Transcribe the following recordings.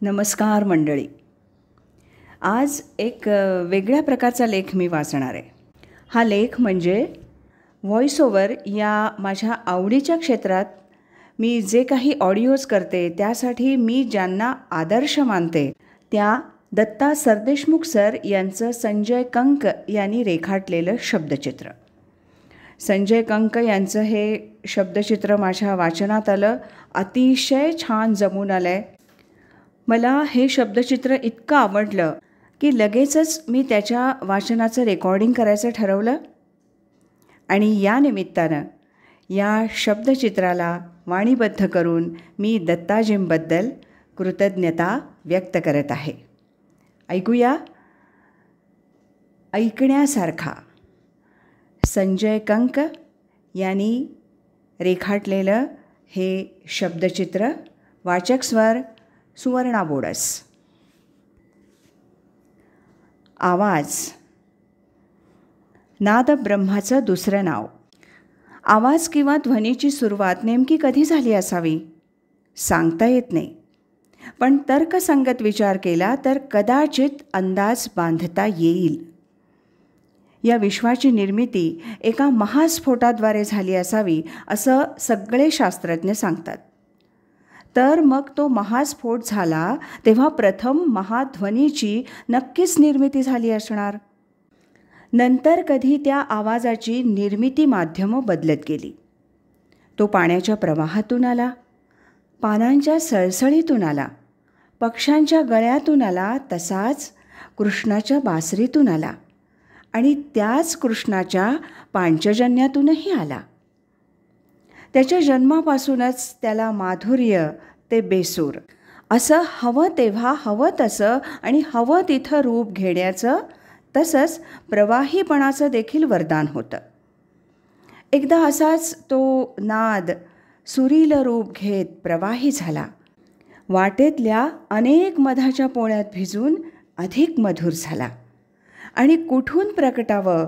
नमस्कार मंडळी. आज एक वेगळ्या प्रकारचा लेख मी वाचणार आहे. हा लेख म्हणजे व्हॉइस ओव्हर या माझ्या आवडीच्या क्षेत्रात मी जे काही ऑडिओज करते त्यासाठी मी ज्यांना आदर्श मानते त्या दत्ता सरदेशमुख सर यांचं संजय कंक यांनी रेखाटलेलं शब्दचित्र. संजय कंक यांचं हे शब्दचित्र माझ्या वाचनात आलं, अतिशय छान जमून आलं आहे. मला हे शब्दचित्र इतकं आवडलं की लगेचच मी त्याच्या वाचनाचं रेकॉर्डिंग करायचं ठरवलं आणि या निमित्तानं या शब्दचित्राला वाणीबद्ध करून मी दत्ताजींबद्दल कृतज्ञता व्यक्त करत आहे. ऐकूया. ऐकण्यासारखा संजय कंक यांनी रेखाटलेलं हे शब्दचित्र. वाचक स्वर सुवर्णा बोडस. आवाज. नादब्रह्माचं दुसरं नाव. आवाज किंवा ध्वनीची सुरुवात नेमकी कधी झाली असावी सांगता येत नाही, पण तर्कसंगत विचार केला तर कदाचित अंदाज बांधता येईल. या विश्वाची निर्मिती एका महास्फोटाद्वारे झाली असावी असं सगळे शास्त्रज्ञ सांगतात. तर मग तो महास्फोट झाला तेव्हा प्रथम महाध्वनीची नक्कीच निर्मिती झाली असणार. नंतर कधी त्या आवाजाची निर्मिती माध्यमं बदलत गेली. तो पाण्याच्या प्रवाहातून आला, पानांच्या सळसळीतून आला, पक्ष्यांच्या गळ्यातून आला, तसाच कृष्णाच्या बासरीतून आला आणि त्याच कृष्णाच्या पांचजन्यातूनही आला. त्याच्या जन्मापासूनच त्याला माधुर्य ते बेसूर असं हवं तेव्हा हवं तसं आणि हवं तिथं रूप घेण्याचं तसंच प्रवाहीपणाचं देखील वरदान होतं. एकदा असाच तो नाद सुरील रूप घेत प्रवाही झाला. वाटेतल्या अनेक मधाच्या पोळ्यात भिजून अधिक मधुर झाला आणि कुठून प्रकटावं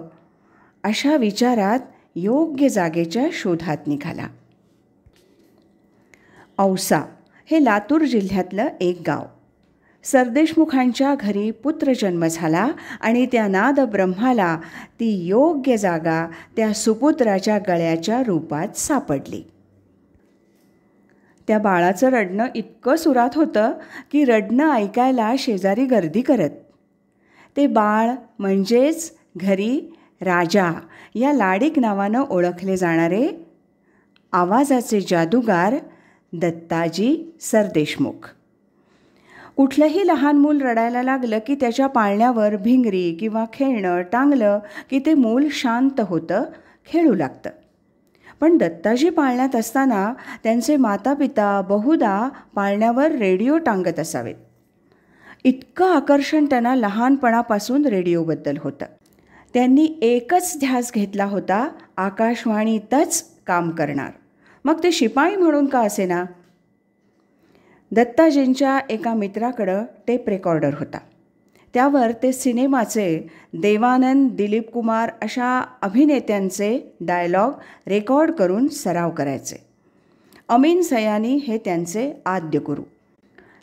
अशा विचारात योग्य जागेच्या शोधात निघाला. औसा हे लातूर जिल्ह्यातलं एक गाव. सरदेशमुखांच्या घरी पुत्रजन्म झाला आणि त्या नादब्रह्माला ती योग्य जागा त्या सुपुत्राच्या गळ्याच्या रूपात सापडली. त्या बाळाचं रडणं इतकं सुरात होतं की रडणं ऐकायला शेजारी गर्दी करत. ते बाळ म्हणजेच घरी राजा या लाडिक नावानं ओळखले जाणारे आवाजाचे जादूगार दत्ताजी सरदेशमुख. कुठलंही लहान मूल रडायला लागलं की त्याच्या पाळण्यावर भिंगरी किंवा खेळणं टांगलं की ते मूल शांत होतं, खेळू लागतं. पण दत्ताजी पाळण्यात असताना त्यांचे मातापिता बहुधा पाळण्यावर रेडिओ टांगत असावेत. इतकं आकर्षण त्यांना लहानपणापासून रेडिओबद्दल होतं. त्यांनी एकच ध्यास घेतला होता, आकाशवाणीतच काम करणार, मग ते शिपाई म्हणून का असेना. दत्ताजींच्या एका मित्राकडं टेप रेकॉर्डर होता. त्यावर ते सिनेमाचे देवानंद, दिलीप कुमार अशा अभिनेत्यांचे डायलॉग रेकॉर्ड करून सराव करायचे. अमीन सयानी हे त्यांचे आद्य गुरु.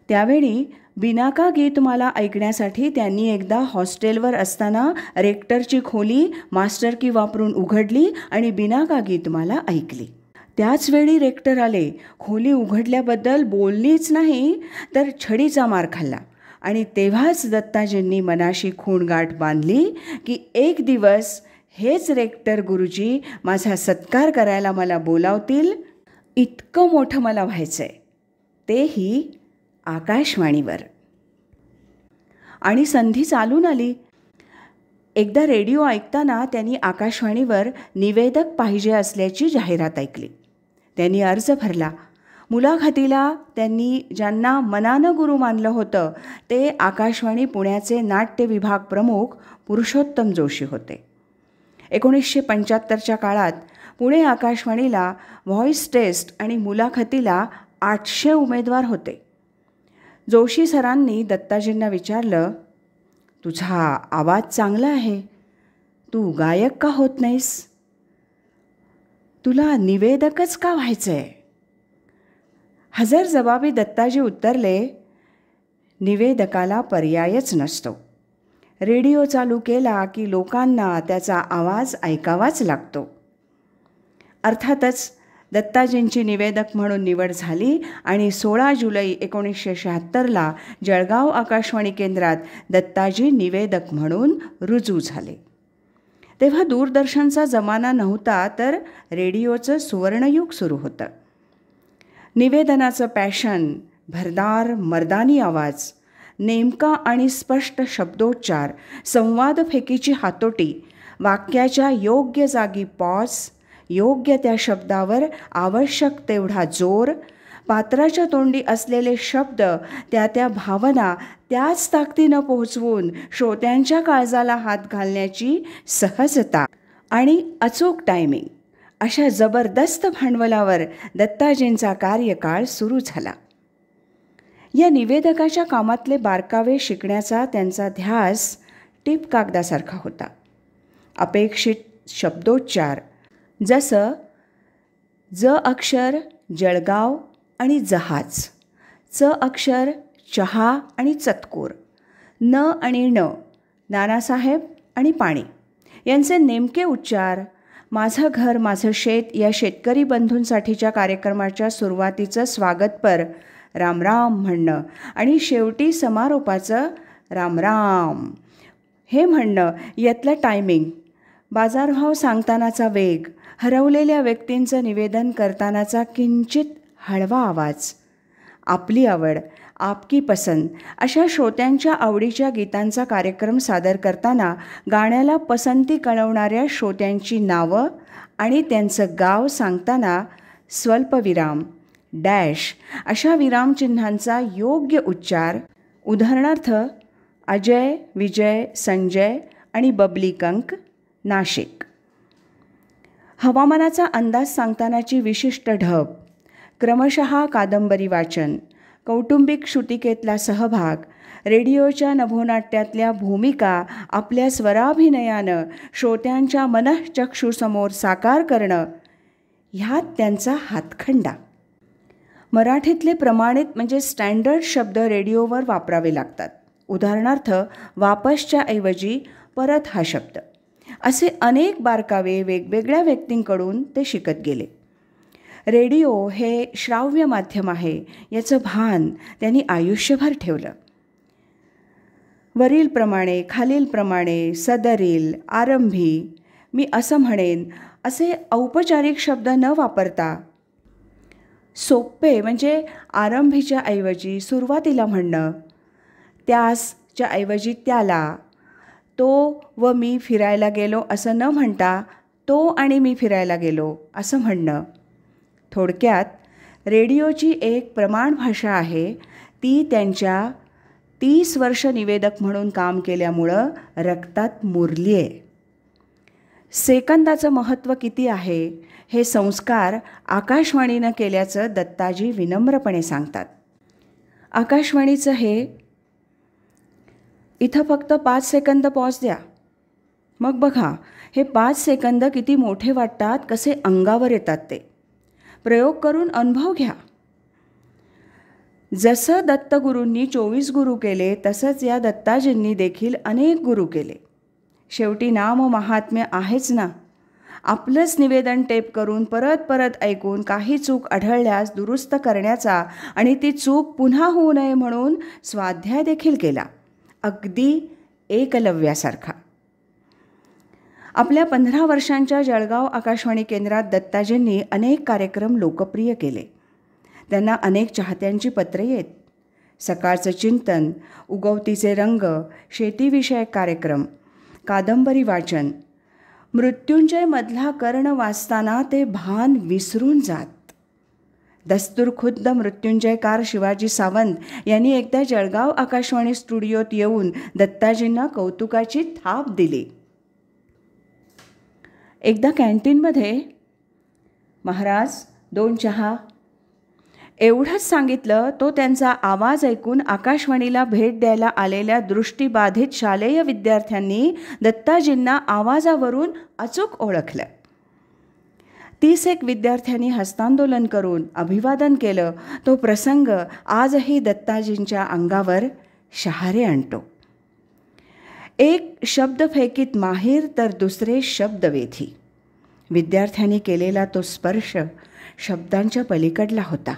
त्यावेळी बिनाका गीतमाला ऐकण्यासाठी त्यांनी एकदा हॉस्टेलवर असताना रेक्टरची खोली मास्टरकी वापरून उघडली आणि बिनाका गीतमाला ऐकली. त्याचवेळी रेक्टर आले. खोली उघडल्याबद्दल बोललीच नाही तर छडीचा मार खाल्ला आणि तेव्हाच दत्ताजींनी मनाशी खूणगाठ बांधली की एक दिवस हेच रेक्टर गुरुजी माझा सत्कार करायला मला बोलावतील. इतकं मोठं मला व्हायचं आहे, तेही आकाशवाणीवर. आणि संधी चालून आली. एकदा रेडिओ ऐकताना त्यांनी आकाशवाणीवर निवेदक पाहिजे असल्याची जाहिरात ऐकली. त्यांनी अर्ज भरला. मुलाखतीला त्यांनी ज्यांना मनानं गुरु मानलं होतं ते आकाशवाणी पुण्याचे नाट्य विभाग प्रमुख पुरुषोत्तम जोशी होते. 1975च्या काळात पुणे आकाशवाणीला व्हॉइस टेस्ट आणि मुलाखतीला 800 उमेदवार होते. जोशी सरांनी दत्ताजींना विचारलं, तुझा आवाज चांगला आहे, तू गायक का होत नाहीस? तुला निवेदकच का व्हायचं आहे? हजर जबाबी दत्ताजी उत्तरले, निवेदकाला पर्यायच नसतो. रेडिओ चालू केला की लोकांना त्याचा आवाज ऐकावाच लागतो. अर्थातच दत्ताजींची निवेदक म्हणून निवड झाली आणि 16 जुलै 1976ला जळगाव आकाशवाणी केंद्रात दत्ताजी निवेदक म्हणून रुजू झाले. तेव्हा दूरदर्शनचा जमाना नव्हता, तर रेडिओचं सुवर्णयुग सुरू होतं. निवेदनाचं पॅशन, भरदार मर्दानी आवाज, नेमका आणि स्पष्ट शब्दोच्चार, संवादफेकीची हातोटी, वाक्याच्या योग्य जागी पॉज, योग्य त्या शब्दावर आवश्यक तेवढा जोर, पात्राच्या तोंडी असलेले शब्द त्या भावना त्याच ताकदीनं पोहोचवून श्रोत्यांच्या काळजाला हात घालण्याची सहजता आणि अचूक टायमिंग, अशा जबरदस्त भांडवलावर दत्ताजींचा कार्यकाळ सुरू झाला. या निवेदकाच्या कामातले बारकावे शिकण्याचा त्यांचा ध्यास टीप कागदासारखा होता. अपेक्षित शब्दोच्चार, जसं ज अक्षर जळगाव आणि जहाज, च अक्षर चहा आणि चतकोर, न आणि नानासाहेब आणि पाणी यांचे नेमके उच्चार, माझं घर माझं शेत या शेतकरी बंधूंसाठीच्या कार्यक्रमाच्या सुरुवातीचं स्वागतपर रामराम म्हणणं आणि शेवटी समारोपाचं रामराम हे म्हणणं यातलं टायमिंग, बाजारभाव सांगतानाचा वेग, हरवलेल्या व्यक्तींचं निवेदन करतानाचा किंचित हळवा आवाज, आपली आवड, आपकी पसंत अशा श्रोत्यांच्या आवडीच्या गीतांचा कार्यक्रम सादर करताना गाण्याला पसंती कळवणाऱ्या श्रोत्यांची नावं आणि त्यांचं गाव सांगताना स्वल्पविराम, डॅश अशा विरामचिन्हांचा योग्य उच्चार, उदाहरणार्थ अजय, विजय, संजय आणि बबली कंक, नाशिक. हवामानाचा अंदाज सांगतानाची विशिष्ट ढब, क्रमशः कादंबरी वाचन, कौटुंबिक श्रुतिकेतला सहभाग, रेडिओच्या नभोनाट्यातल्या भूमिका आपल्या स्वराभिनयानं श्रोत्यांच्या मनःचक्षुसमोर साकार करणं, ह्यात त्यांचा हातखंडा. मराठीतले प्रमाणित म्हणजे स्टँडर्ड शब्द रेडिओवर वापरावे लागतात. उदाहरणार्थ वापसच्या ऐवजी परत हा शब्द. असे अनेक बारकावे वेगवेगळ्या व्यक्तींकडून ते शिकत गेले. रेडिओ हे श्राव्य माध्यम आहे याचं भान त्यांनी आयुष्यभर ठेवलं. वरीलप्रमाणे, खालीलप्रमाणे, सदरील, आरंभी, मी असं म्हणेन असे औपचारिक शब्द न वापरता सोपे म्हणजे आरंभीच्या ऐवजी सुरुवातीला म्हणणं, त्यासच्या ऐवजी त्याला, तो व मी फिरायला गेलो असं न म्हणता तो आणि मी फिरायला गेलो असं म्हणणं. थोडक्यात रेडिओची एक प्रमाण भाषा आहे, ती त्यांच्या 30 वर्ष निवेदक म्हणून काम केल्यामुळं रक्तात मुरली आहे. सेकंदाचं महत्त्व किती आहे हे संस्कार आकाशवाणीनं केल्याचं दत्ताजी विनम्रपणे सांगतात. आकाशवाणीचं हे इथं फक्त 5 सेकंद पॉज द्या, मग बघा हे 5 सेकंद किती मोठे वाटतात, कसे अंगावर येतात ते. प्रयोग करून अनुभव घ्या. जसं दत्तगुरूंनी 24 गुरु केले तसंच या दत्ताजींनी देखील अनेक गुरु केले. शेवटी नाम महात्म्य आहेच ना. आपलंच निवेदन टेप करून परत परत ऐकून काही चूक आढळल्यास दुरुस्त करण्याचा आणि ती चूक पुन्हा होऊ नये म्हणून स्वाध्याय देखील केला, अगदी एकलव्यासारखा. आपल्या 15 वर्षांच्या जळगाव आकाशवाणी केंद्रात दत्ताजींनी अनेक कार्यक्रम लोकप्रिय केले. त्यांना अनेक चाहत्यांची पत्रे येत. सकाळचं चिंतन, उगवतीचे रंग, शेतीविषयक कार्यक्रम, कादंबरी वाचन, मृत्युंजयमधला कर्ण वाचताना ते भान विसरून जात. दस्तूरखुद्द मृत्युंजयकार शिवाजी सावंत यांनी एकदा जळगाव आकाशवाणी स्टुडिओत येऊन दत्ताजींना कौतुकाची थाप दिली. एकदा कॅन्टीनमध्ये महाराज 2 चहा एवढंच सांगितलं. तो त्यांचा आवाज ऐकून आकाशवाणीला भेट द्यायला आलेल्या दृष्टीबाधित शालेय विद्यार्थ्यांनी दत्ताजींना आवाजावरून अचूक ओळखलं. 31 विद्यार्थ्यांनी हस्तांदोलन करून अभिवादन केलं. तो प्रसंग आजही दत्ताजींच्या अंगावर शहारे आणतो. एक शब्दफेकीत माहीर तर दुसरे शब्दवेधी. विद्यार्थ्यांनी केलेला तो स्पर्श शब्दांच्या पलीकडला होता.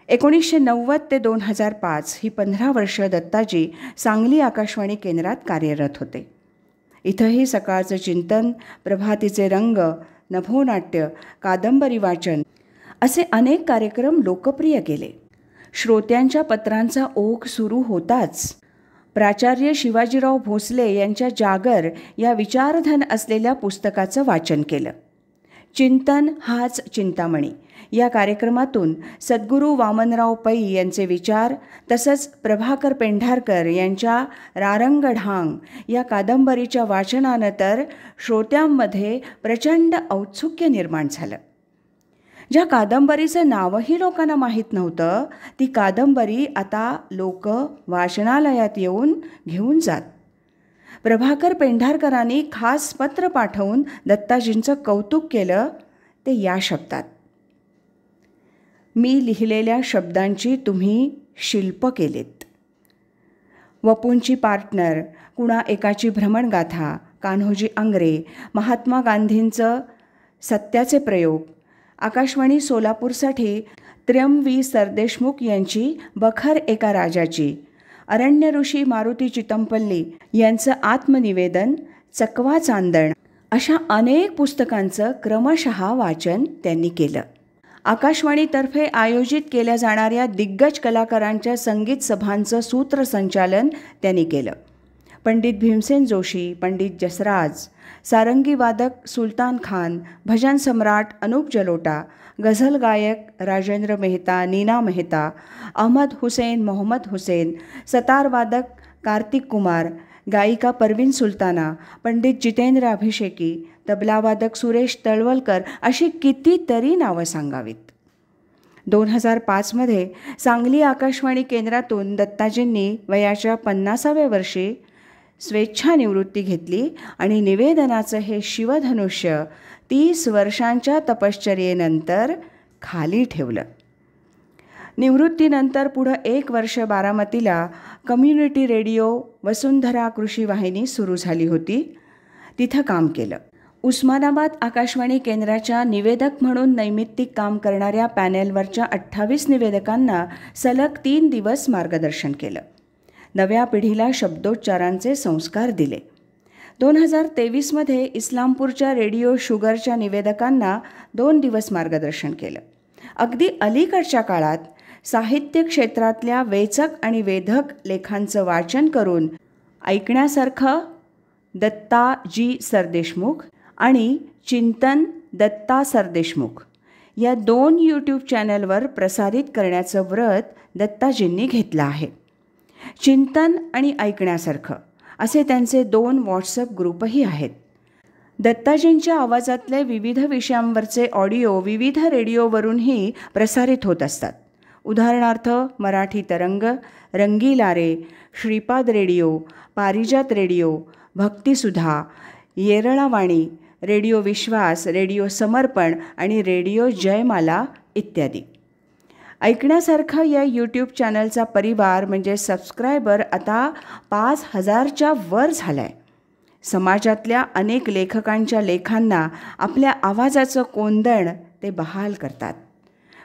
1990 ते 2005 ही 15 वर्ष दत्ताजी सांगली आकाशवाणी केंद्रात कार्यरत होते. इथंही सकाळचं चिंतन, प्रभातीचे रंग, नभोनाट्य, कादंबरी वाचन असे अनेक कार्यक्रम लोकप्रिय केले. श्रोत्यांच्या पत्रांचा ओघ सुरू होताच प्राचार्य शिवाजीराव भोसले यांच्या जागर या विचारधन असलेल्या पुस्तकाचं वाचन केलं. चिंतन हाच चिंतामणी या कार्यक्रमातून सद्गुरू वामनराव पै यांचे विचार तसंच प्रभाकर पेंढारकर यांच्या रारंगढांग या कादंबरीच्या वाचनानं तर श्रोत्यांमध्ये प्रचंड औत्सुक्य निर्माण झालं. ज्या कादंबरीचं नावही लोकांना माहीत नव्हतं ती कादंबरी आता लोक वाचनालयात येऊन घेऊन जात. प्रभाकर पेंढारकरांनी खास पत्र पाठवून दत्ताजींचं कौतुक केलं. ते या शब्दात: मी लिहिलेल्या शब्दांची तुम्ही शिल्प केलेत. वपूंची पार्टनर, कुणा एकाची भ्रमणगाथा, कान्होजी आंग्रे, महात्मा गांधींचं सत्याचे प्रयोग, आकाशवाणी सोलापूरसाठी त्र्यम सरदेशमुख यांची बखर एका राजाची, अरण्य ऋषी मारुती चितमपल्ली यांचं आत्मनिवेदन, चकवा चांदण अशा अनेक पुस्तकांचं क्रमशः वाचन त्यांनी केलं. आकाशवाणीतर्फे आयोजित केल्या जाणाऱ्या दिग्गज कलाकारांच्या संगीत सभांचं सूत्रसंचालन त्यांनी केलं. पंडित भीमसेन जोशी, पंडित जसराज, सारंगी वादक सुलतान खान, भजन सम्राट अनूप जलोटा, गझल गायक राजेंद्र मेहता, नीना मेहता, अहमद हुसेन, मोहम्मद हुसेन, सतार वादक कार्तिक कुमार, गायिका परवीन सुलताना, पंडित जितेंद्र अभिषेकी, तबलावादक सुरेश तळवलकर अशी कितीतरी नावं सांगावीत. 2005 सांगली आकाशवाणी केंद्रातून दत्ताजींनी वयाच्या 50व्या वर्षी स्वेच्छानिवृत्ती घेतली आणि निवेदनाचं हे शिवधनुष्य 30 वर्षांच्या तपश्चर्येनंतर खाली ठेवलं. निवृत्तीनंतर पुढं 1 वर्ष बारामतीला कम्युनिटी रेडिओ वसुंधरा कृषी वाहिनी सुरू झाली होती. तिथं काम केलं. उस्मानाबाद आकाशवाणी केंद्राच्या निवेदक म्हणून नैमित्तिक काम करणाऱ्या पॅनेलवरच्या 28 निवेदकांना सलग 3 दिवस मार्गदर्शन केलं. नव्या पिढीला शब्दोच्चारांचे संस्कार दिले. 2023 इस्लामपूरच्या रेडिओ शुगरच्या निवेदकांना 2 दिवस मार्गदर्शन केलं. अगदी अलीकडच्या काळात साहित्य क्षेत्रातल्या वेचक आणि वेधक लेखांचं वाचन करून ऐकण्यासारखं दत्ताजी सरदेशमुख आणि चिंतन दत्ता सरदेशमुख या 2 यूट्यूब चॅनलवर प्रसारित करण्याचं व्रत दत्ताजींनी घेतलं आहे. चिंतन आणि ऐकण्यासारखं असे त्यांचे 2 व्हॉट्सअप ग्रुपही आहेत. दत्ताजींच्या आवाजातले विविध विषयांवरचे ऑडिओ विविध रेडिओवरूनही प्रसारित होत असतात. उदाहरणार्थ मराठी तरंग, रंगीला रे, श्रीपाद रेडिओ, पारिजात रेडिओ, भक्तिसुधा, येरळावाणी, रेडिओ विश्वास, रेडिओ समर्पण आणि रेडिओ जयमाला इत्यादी. ऐकण्यासारखं या यूट्यूब चॅनलचा परिवार म्हणजे सबस्क्रायबर आता 5000च्या वर झाला आहे. समाजातल्या अनेक लेखकांच्या लेखांना आपल्या आवाजाचं कोंदण ते बहाल करतात.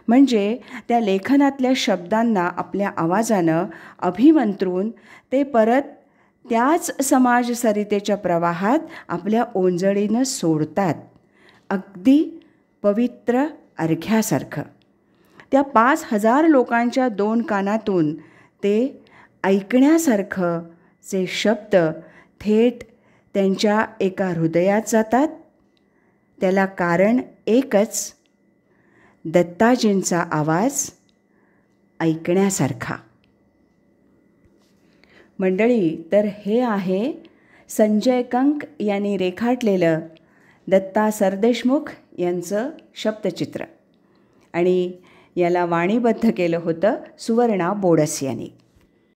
म्हणजे त्या लेखनातल्या शब्दांना आपल्या आवाजानं अभिमंत्रून ते परत त्याच समाज सरितेच्या प्रवाहात आपल्या ओंजळीनं सोडतात. अगदी पवित्र अर्घ्यासारखं. त्या 5000 लोकांच्या 2 कानातून ते ऐकण्यासारखं जे शब्द थेट त्यांच्या एका हृदयात जातात. त्याला कारण एकच, दत्ताजींचा आवाज ऐकण्यासारखा. मंडळी, तर हे आहे संजय कंक यांनी रेखाटलेलं दत्ता सरदेशमुख यांचं शब्दचित्र आणि याला वाणीबद्ध केलं होतं सुवर्णा बोडस यांनी.